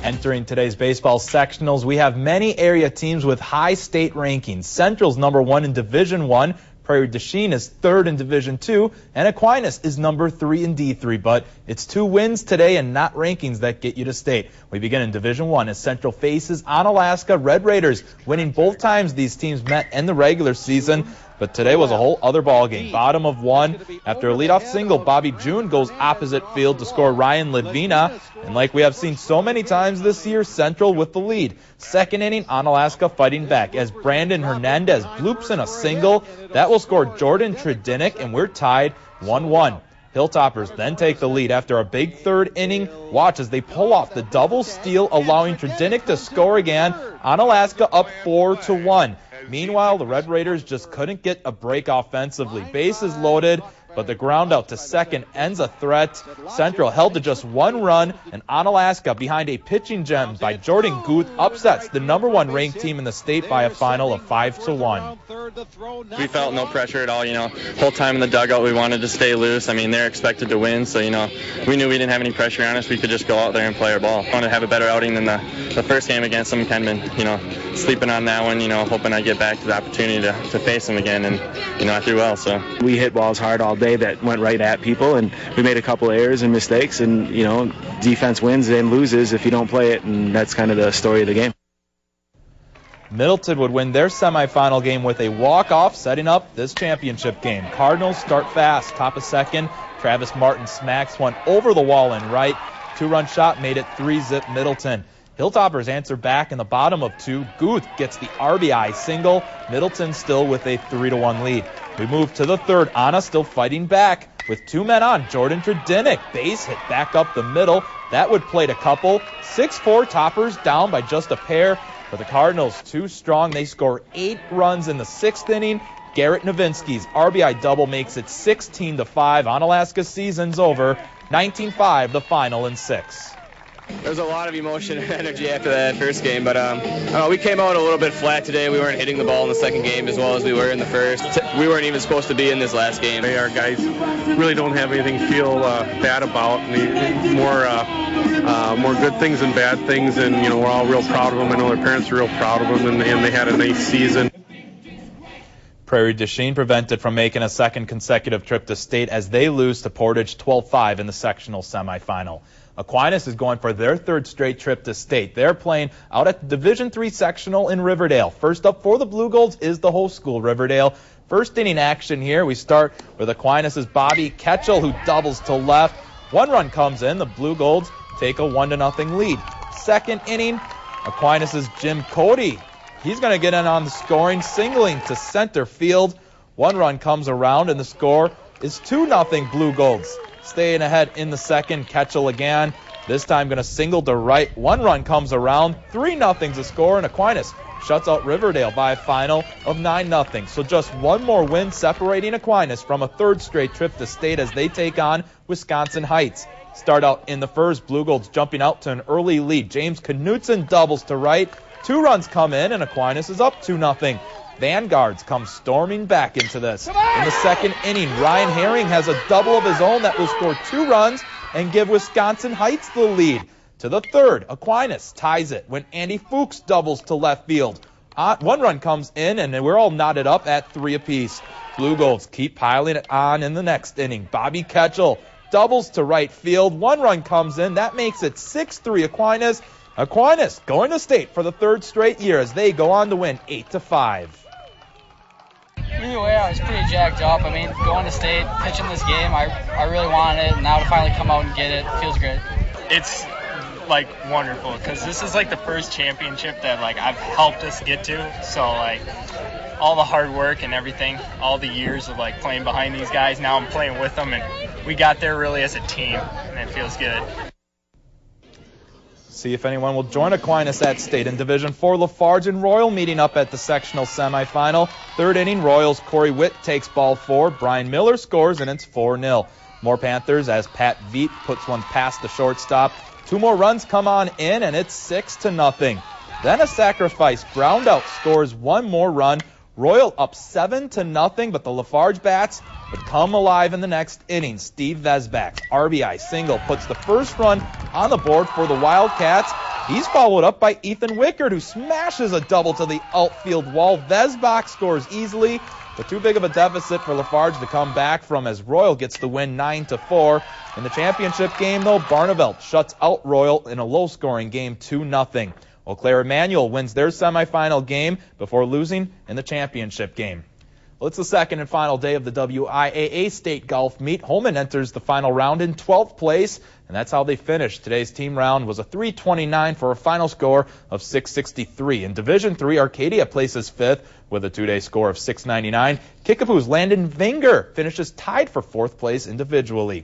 Entering today's baseball sectionals, we have many area teams with high state rankings. Central's #1 in Division I, Prairie du Chien is 3rd in Division II, and Aquinas is #3 in D3. But it's 2 wins today and not rankings that get you to state. We begin in Division I as Central faces Onalaska Red Raiders, winning both times these teams met in the regular season. But today was a whole other ballgame. Bottom of 1. After a leadoff single, Bobby June goes opposite field to score Ryan Ledvina. And like we have seen so many times this year, Central with the lead. Second inning, Onalaska fighting back as Brandon Hernandez bloops in a single. That will score Jordan Tredinick, and we're tied 1-1. Hilltoppers then take the lead after a big third inning. Watch as they pull off the double steal, allowing Tredinick to score again. Onalaska up 4-1. Meanwhile, the Red Raiders just couldn't get a break offensively. Bases loaded, but the ground out to second ends a threat. Central held to just 1 run, and Onalaska, behind a pitching gem by Jordan Guth, upsets the #1 ranked team in the state by a final of 5-1. We felt no pressure at all, Whole time in the dugout we wanted to stay loose. I mean, they're expected to win, so, we knew we didn't have any pressure on us. We could just go out there and play our ball. I wanted to have a better outing than the first game against them. Kenman, sleeping on that one, hoping I get back to the opportunity to face them again, and, I threw well, so. We hit balls hard all day that went right at people, and we made a couple errors and mistakes, and defense wins and loses if you don't play it, and that's kind of the story of the game. Middleton would win their semifinal game with a walk-off, setting up this championship game. Cardinals start fast. Top of second, Travis Martin smacks one over the wall and right. 2-run shot made it 3-zip Middleton. Hilltoppers answer back in the bottom of 2. Guth gets the RBI single. Middleton still with a 3-1 lead. We move to the third. Anna still fighting back with 2 men on. Jordan Tredinick, base hit back up the middle. That would plate a couple. 6-4 Toppers down by just a pair. For the Cardinals, too strong. They score 8 runs in the 6th inning. Garrett Novinsky's RBI double makes it 16-5. Onalaska's season's over. 19-5, the final in 6. There was a lot of emotion and energy after that first game, but we came out a little bit flat today. We weren't hitting the ball in the second game as well as we were in the first. We weren't even supposed to be in this last game. Our guys really don't have anything to feel bad about. More good things than bad things, and we're all real proud of them. I know their parents are real proud of them, and they had a nice season. Prairie du Chien prevented from making a second consecutive trip to state as they lose to Portage 12-5 in the sectional semifinal. Aquinas is going for their 3rd straight trip to state. They're playing out at the Division III sectional in Riverdale. First up for the Blue Golds is the host school, Riverdale. First inning action here. We start with Aquinas' Bobby Ketchel, who doubles to left. 1 run comes in. The Blue Golds take a 1-0 lead. Second inning, Aquinas' Jim Cody. He's going to get in on the scoring, singling to center field. 1 run comes around, and the score is 2-0 Blue Golds. Staying ahead in the second, Ketchel again. This time going to single to right. 1 run comes around. 3-0's the score, and Aquinas shuts out Riverdale by a final of 9-0. So just 1 more win separating Aquinas from a 3rd straight trip to state as they take on Wisconsin Heights. Start out in the first, Blue Golds jumping out to an early lead. James Knutson doubles to right. 2 runs come in, and Aquinas is up 2-0. Vanguards come storming back into this. In the second inning, Ryan Herring has a double of his own that will score 2 runs and give Wisconsin Heights the lead. To the third, Aquinas ties it when Andy Fuchs doubles to left field. 1 run comes in, and we're all knotted up at 3 apiece. Blue Golds keep piling it on in the next inning. Bobby Ketchel doubles to right field. 1 run comes in. That makes it 6-3 Aquinas. Aquinas going to state for the 3rd straight year as they go on to win 8-5. Either way, I was pretty jacked up. I mean, going to state, pitching this game, I really wanted it, and now to finally come out and get it feels great. It's wonderful because this is the first championship that I've helped us get to. So all the hard work and everything, all the years of playing behind these guys, now I'm playing with them, and we got there really as a team, and it feels good. See if anyone will join Aquinas at state. In Division IV, Lafarge and Royal meeting up at the sectional semifinal. 3rd inning, Royals' Corey Witt takes ball 4. Brian Miller scores, and it's 4-0. More Panthers as Pat Veet puts one past the shortstop. 2 more runs come on in, and it's 6-0. Then a sacrifice. Browndout scores 1 more run. Royal up 7-0, but the Lafarge bats would come alive in the next inning. Steve Vesbak's RBI single puts the first run on the board for the Wildcats. He's followed up by Ethan Wickard, who smashes a double to the outfield wall. Vesbach scores easily, but too big of a deficit for Lafarge to come back from as Royal gets the win 9-4. In the championship game, though, Barneveld shuts out Royal in a low-scoring game 2-0. Eau Claire Emmanuel wins their semifinal game before losing in the championship game. Well, it's the second and final day of the WIAA State Golf Meet. Holman enters the final round in 12th place, and that's how they finished. Today's team round was a 329 for a final score of 663. In Division III, Arcadia places 5th with a two-day score of 699. Kickapoo's Landon Vinger finishes tied for 4th place individually.